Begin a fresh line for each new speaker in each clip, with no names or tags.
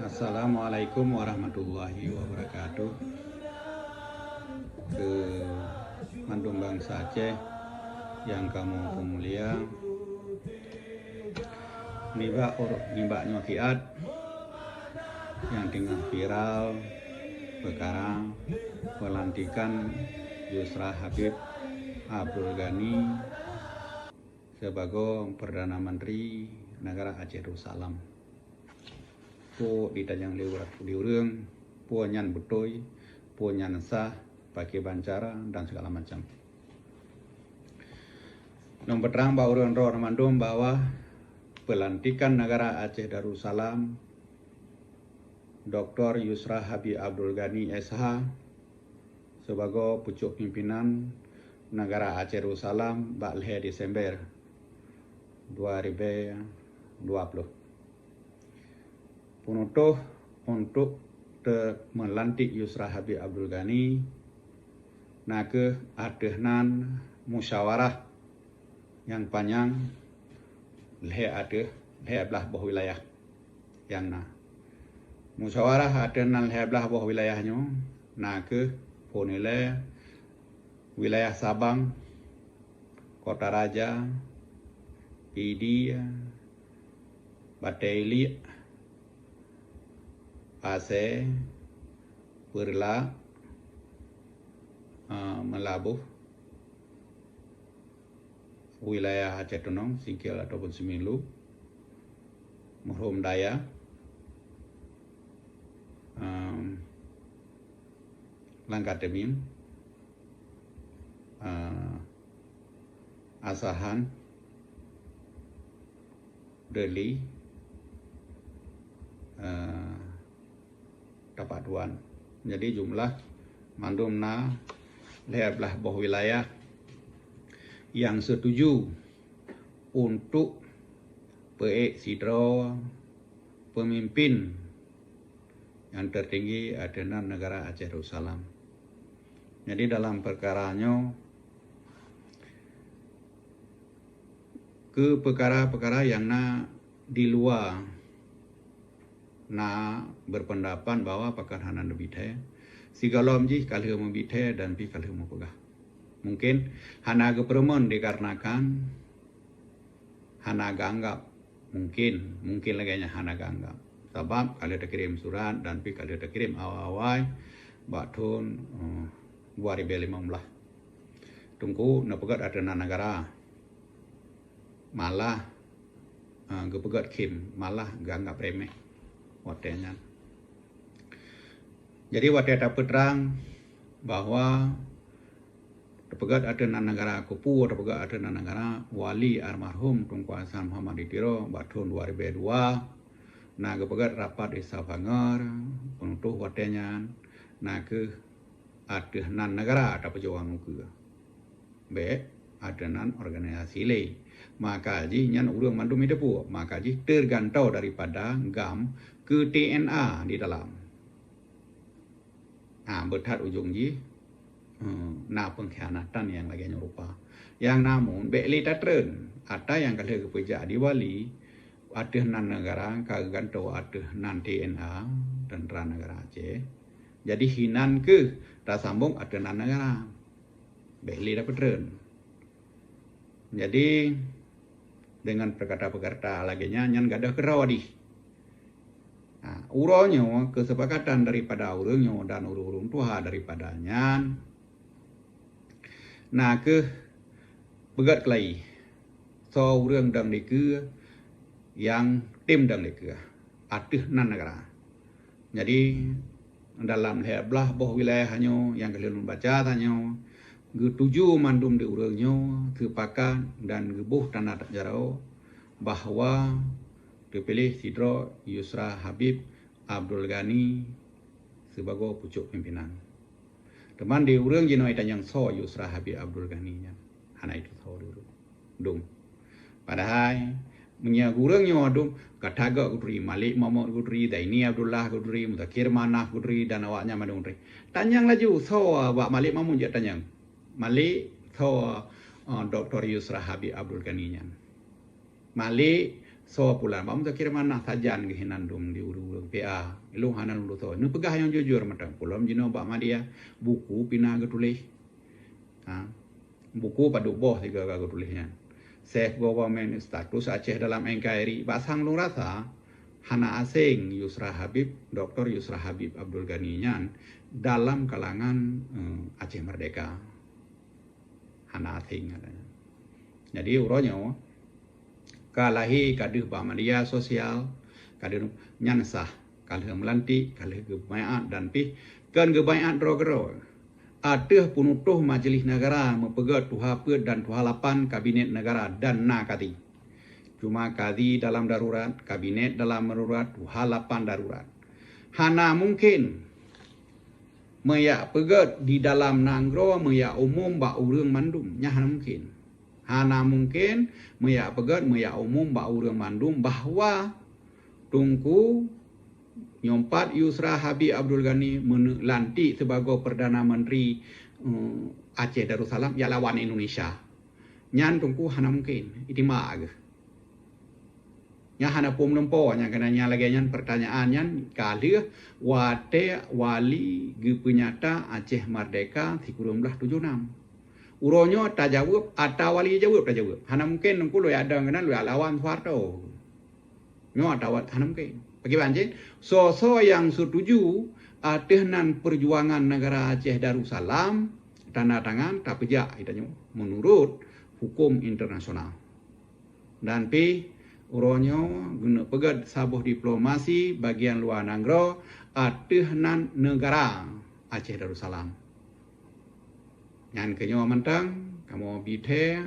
Assalamualaikum warahmatullahi wabarakatuh. Ke Mandung Bangsa Aceh yang kamu pemulia, nibak nyokiat yang tengah viral perkara pelantikan Yusra Habib Abdul Ghani sebagai Perdana Menteri Negara Aceh Darussalam. Pu ditajang liurang, pu nyan betoy, pu nyan sah, pakai bancara dan segala macam. Nomor terang bahwa orang roh mandum bahwa pelantikan Negara Aceh Darussalam Dr. Yusra Habib Abdul Ghani SH sebagai pucuk pimpinan Negara Aceh Darussalam Bakleh Desember 2020. Penutuh untuk melantik Yusra Habib Abdul Ghani ke adehnan musyawarah yang panjang lehe belah bawah wilayah yang musyawarah adehnan lehe belah bawah wilayahnya ke ponile wilayah Sabang, Kota Raja, Pidi, Bateli, Aceh, Perla, Melabuh, wilayah Aceh Tonong, Singkil ataupun Semilu, Muhrum Daya, Langkat Temim, Asahan, Deli, Tapatuan. Jadi jumlah mandumna lehablah bawah wilayah yang setuju untuk sidro pemimpin yang tertinggi adalah Negara Aceh Darussalam. Jadi dalam perkaranya ke perkara-perkara yang di luar berpendapat bahwa pakar hana lebih sigalom ji kalau mau bithe dan pi kalau mau pegah. Mungkin hana keperemon dikarenakan hana ganggap mungkin lagi hana ganggap. Sebab kalau terkirim surat dan pi kalau terkirim awal batun 2015. Tunggu napegat ada negara malah kepegat kim malah ganggap remeh. Watenya. Jadi watenya dapat terang bahwa terpegat ada negara Kupu, terpegat ada negara Wali almarhum Tunku Hasan Muhammad Ditiro tahun 2002. Kepegat rapat desa Bangar penutuh watenya ke ada negara ada pejuang ke. Ada organisasi le. Maka nyan urang mandum itu pu, maka tergantau daripada GAM ke TNA di dalam. Bertat ujung pengkhianatan yang lagi nyerupa. Yang namun bekli tatren, ada yang kalau kepeja di Wali, ada negara kagantau ada TNA dan negara Aceh. Jadi hinan ke tak sambung ada negara. Bekli dapat tren. Jadi dengan perkata-perkata laginya nyan gak ada kerawadi. Uronya kesepakatan daripada urungnya dan urung tuha daripada nyan. Ke begat kelai. So urung dang dike yang tim dang dike. Atih negara. Jadi dalam belah bawah wilayahnya yang kalian baca tanya ketujuh mandum di urangnya kepakan dan gebuh tanah jarau bahwa dipilih sidro Yusra Habib Abdul Ghani sebagai pucuk pimpinan. Teman di urang jino yang so Yusra Habib Abdul Ghani nya. Hana itu so dulu. Dum. Padahal menyagurangnya dum kataga gudri Malik Mahmud gudri Daini Abdullah gudri Mutakir Manaf gudri dan awaknya madungri. Tanyang laju so Wak Malik Mahmud je tanyang. Malik so Dr. Yusra Habib Abdul Ghani nya. Malik so pulan bam tak kira mana sajan ke hinandum di uru PA lu hanan lu to nu pegah yang jujur matang pulam jino bak madia buku pina ke tulis ha buku paduk boh tiga ke tulisnya Safe Government Status Aceh dalam NKRI basang lu rasa hana asing Yusra Habib Dr. Yusra Habib Abdul Ghani Nyan dalam kalangan Aceh Merdeka hana asing katanya. Jadi uronyo kalahi kaduh media sosial kaduh nyansah kalah melantik kalah gebaiat dan pi kan gebaiat dro-gero ada penutuh majlis negara mempegat tuha pe dan tuha lapan kabinet negara dan nakati cuma kadi dalam darurat kabinet dalam darurat tuha lapan darurat hana mungkin meyak pegat di dalam nanggro meyak umum ba urang mandum nya hana mungkin meyak pegat meyak umum ba urang mandum bahwa tungku nyompat Yusra Habib Abdul Ghani melantik sebagai Perdana Menteri Aceh Darussalam ya lawan Indonesia. Nyan tungku hana mungkin itima age. Nya hana pum lempo nya kena nya lagi nyan pertanyaan nyan kali wate wali ge penyata Aceh Merdeka 1976. Uronyo tak jawab atau wali jawab tak jawab. Hana mungkin tungku lu ada kena lu lawan Soeharto. Nyo atau hana mungkin. Bagi banjir, so yang setuju dengan perjuangan negara Aceh Darussalam tanda tangan tapi ja itanya menurut hukum internasional. Dan pi uronyo guna pegat sabuh diplomasi bagian luar nanggro dengan negara Aceh Darussalam. Yang kenyo mentang kamu bite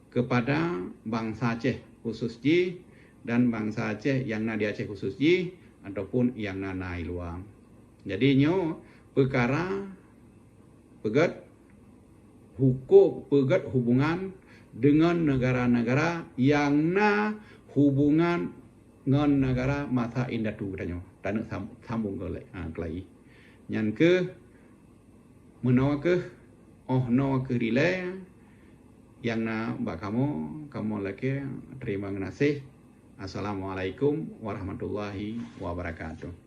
kepada bangsa Aceh khusus ji dan bangsa Aceh yang na di Aceh khusus ji ataupun yang na nai luang. Jadi nyo perkara pegat hukum pegat hubungan dengan negara-negara yang na hubungan dengan negara masa indatu katanya. Tanuk sambung kelai. Nyan ke menawa ke no ke relay yang na mbak kamu lagi terima kasih. Assalamualaikum warahmatullahi wabarakatuh.